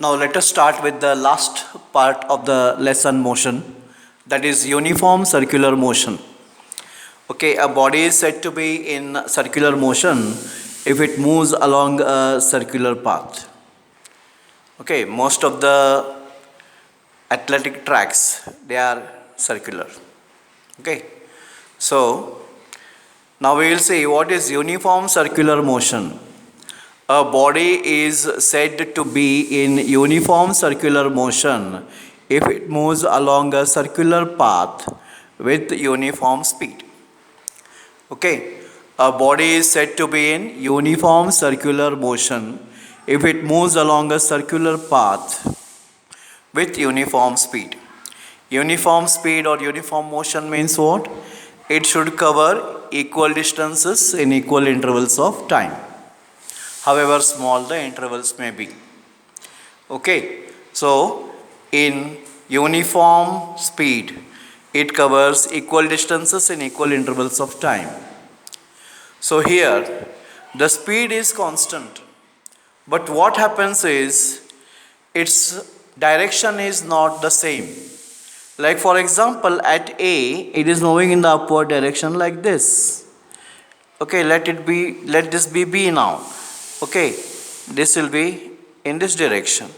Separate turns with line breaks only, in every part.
Now let us start with the last part of the lesson, motion, that is uniform circular motion. Okay, a body is said to be in circular motion if it moves along a circular path. Okay, most of the athletic tracks, they are circular. Okay, so now we will see what is uniform circular motion. A body is said to be in uniform circular motion if it moves along a circular path with uniform speed. Okay, a body is said to be in uniform circular motion if it moves along a circular path with uniform speed. Uniform speed or uniform motion means what? It should cover equal distances in equal intervals of time, however small the intervals may be. Okay, so in uniform speed, it covers equal distances in equal intervals of time. So here, the speed is constant, but what happens is its direction is not the same. Like for example, at A, it is moving in the upward direction like this. Okay, let this be B now. Okay, this will be in this direction.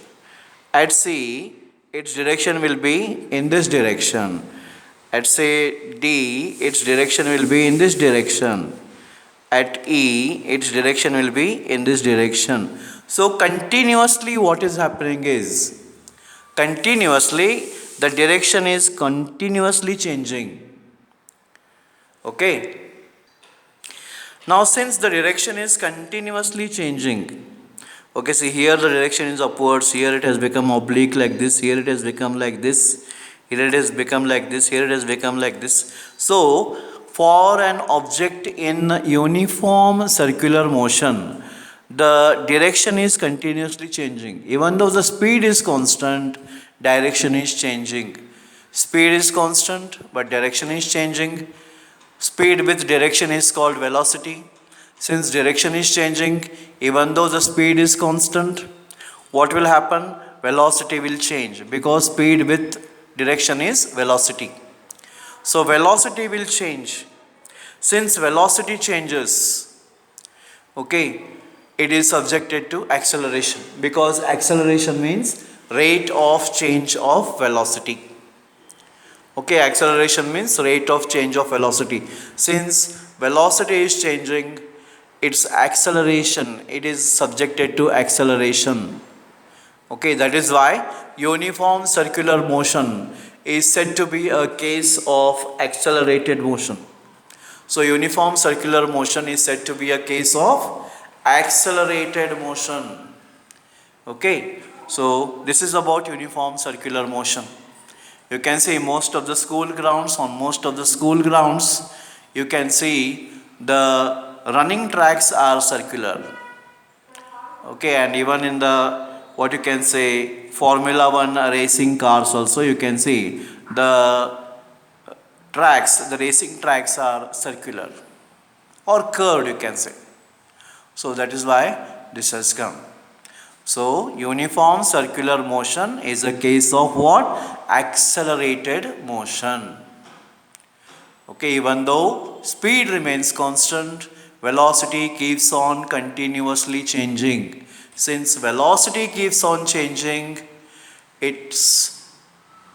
At C, its direction will be in this direction. At say D, its direction will be in this direction. At E, its direction will be in this direction. So continuously what is happening is, continuously the direction is continuously changing. Okay. Now since the direction is continuously changing, okay, see here the direction is upwards, here it has become oblique like this, here it has become like this, here it has become like this, here it has become like this. So for an object in uniform circular motion, the direction is continuously changing. Even though the speed is constant, direction is changing. Speed is constant, but direction is changing. Speed with direction is called velocity. Since direction is changing, even though the speed is constant, what will happen? Velocity will change, because speed with direction is velocity. So velocity will change. Since velocity changes, okay, it is subjected to acceleration, because acceleration means rate of change of velocity. Okay, acceleration means rate of change of velocity. Since velocity is changing, its acceleration, it is subjected to acceleration. Okay, that is why uniform circular motion is said to be a case of accelerated motion. So uniform circular motion is said to be a case of accelerated motion. Okay, so this is about uniform circular motion. You can see most of the school grounds, you can see the running tracks are circular. Okay, and even in the, what you can say, Formula 1 racing cars also, you can see the racing tracks are circular or curved, you can say. So that is why this has come. So uniform circular motion is a case of what? Accelerated motion. Okay, even though speed remains constant, velocity keeps on continuously changing. Since velocity keeps on changing, its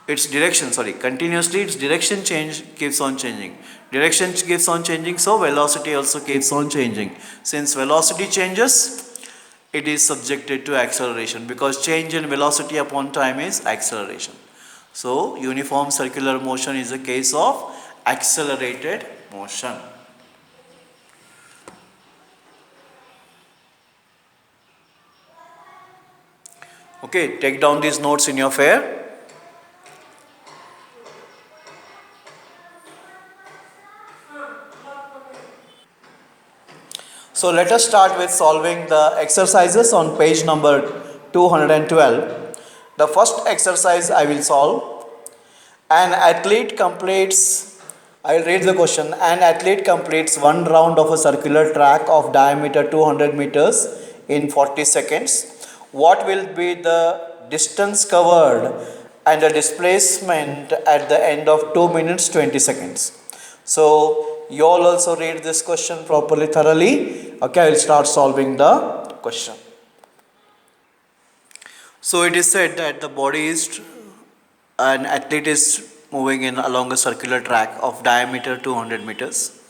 direction, continuously its direction keeps on changing. Direction keeps on changing, so velocity also keeps on changing. Since velocity changes, it is subjected to acceleration, because change in velocity upon time is acceleration. So uniform circular motion is a case of accelerated motion. Okay, take down these notes in your fair. So let us start with solving the exercises on page number 212. The first exercise I will solve. An athlete completes, I will read the question. An athlete completes one round of a circular track of diameter 200 meters in 40 seconds. What will be the distance covered and the displacement at the end of 2 minutes 20 seconds. So you all also read this question properly, thoroughly. Okay, I will start solving the question. So it is said that the body is, an athlete is moving in along a circular track of diameter 200 meters.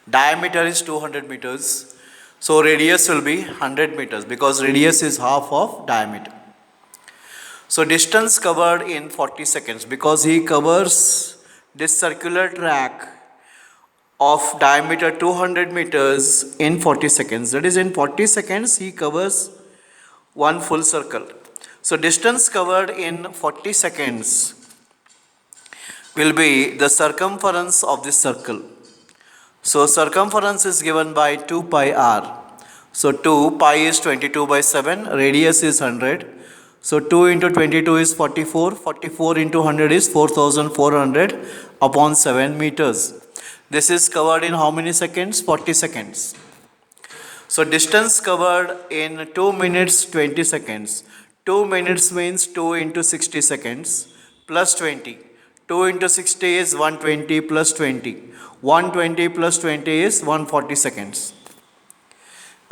Diameter is 200 meters. So radius will be 100 meters because radius is half of diameter. So distance covered in 40 seconds because he covers this circular track of diameter 200 meters in 40 seconds. That is, in 40 seconds he covers one full circle. So distance covered in 40 seconds will be the circumference of this circle. So circumference is given by 2 pi r. So 2 pi is 22 by 7, radius is 100. So 2 into 22 is 44, 44 into 100 is 4400 upon 7 meters. This is covered in how many seconds? 40 seconds. So distance covered in 2 minutes 20 seconds. 2 minutes means 2 into 60 seconds plus 20. 2 into 60 is 120 plus 20. 120 plus 20 is 140 seconds.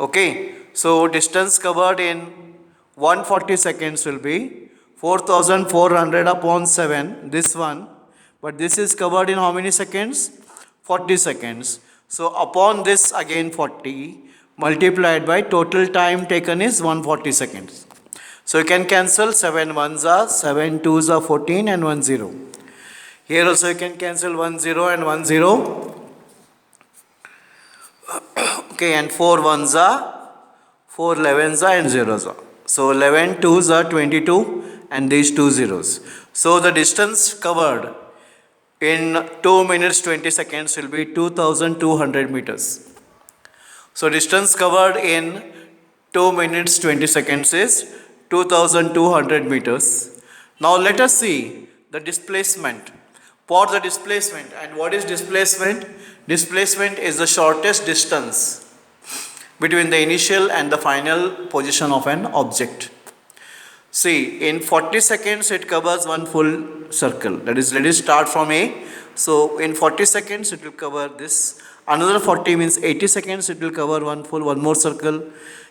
Okay, so distance covered in 140 seconds will be 4400 upon 7, this one. But this is covered in how many seconds? 40 seconds. So upon this again 40 multiplied by total time taken is 140 seconds. So you can cancel 7 ones are 7 twos are 14 and 1 0. Here also you can cancel 1 0 and 1 0. Okay, and 4 ones are 4 11s are and zeros are. So 11 twos are 22 and these 2 zeros. So the distance covered in 2 minutes 20 seconds will be 2200 meters. So distance covered in 2 minutes 20 seconds is 2200 meters. Now let us see the displacement. For the displacement, and what is displacement? Displacement is the shortest distance between the initial and the final position of an object. See, in 40 seconds it covers one full circle. That is, let us start from A. So in 40 seconds it will cover this. Another 40 means 80 seconds it will cover one more circle.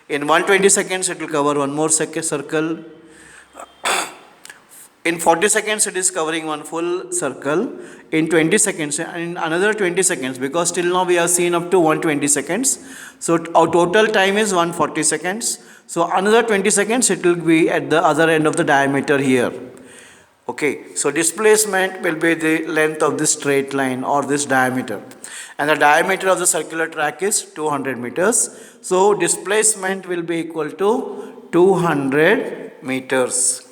In 120 seconds it will cover one more circle. In 40 seconds it is covering one full circle. In 20 seconds and in another 20 seconds, because till now we have seen up to 120 seconds. So our total time is 140 seconds. So another 20 seconds it will be at the other end of the diameter here. Okay, so displacement will be the length of this straight line or this diameter. And the diameter of the circular track is 200 meters. So displacement will be equal to 200 meters.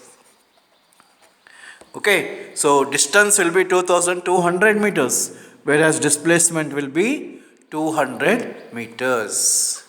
Okay, so distance will be 2200 meters, whereas displacement will be 200 meters.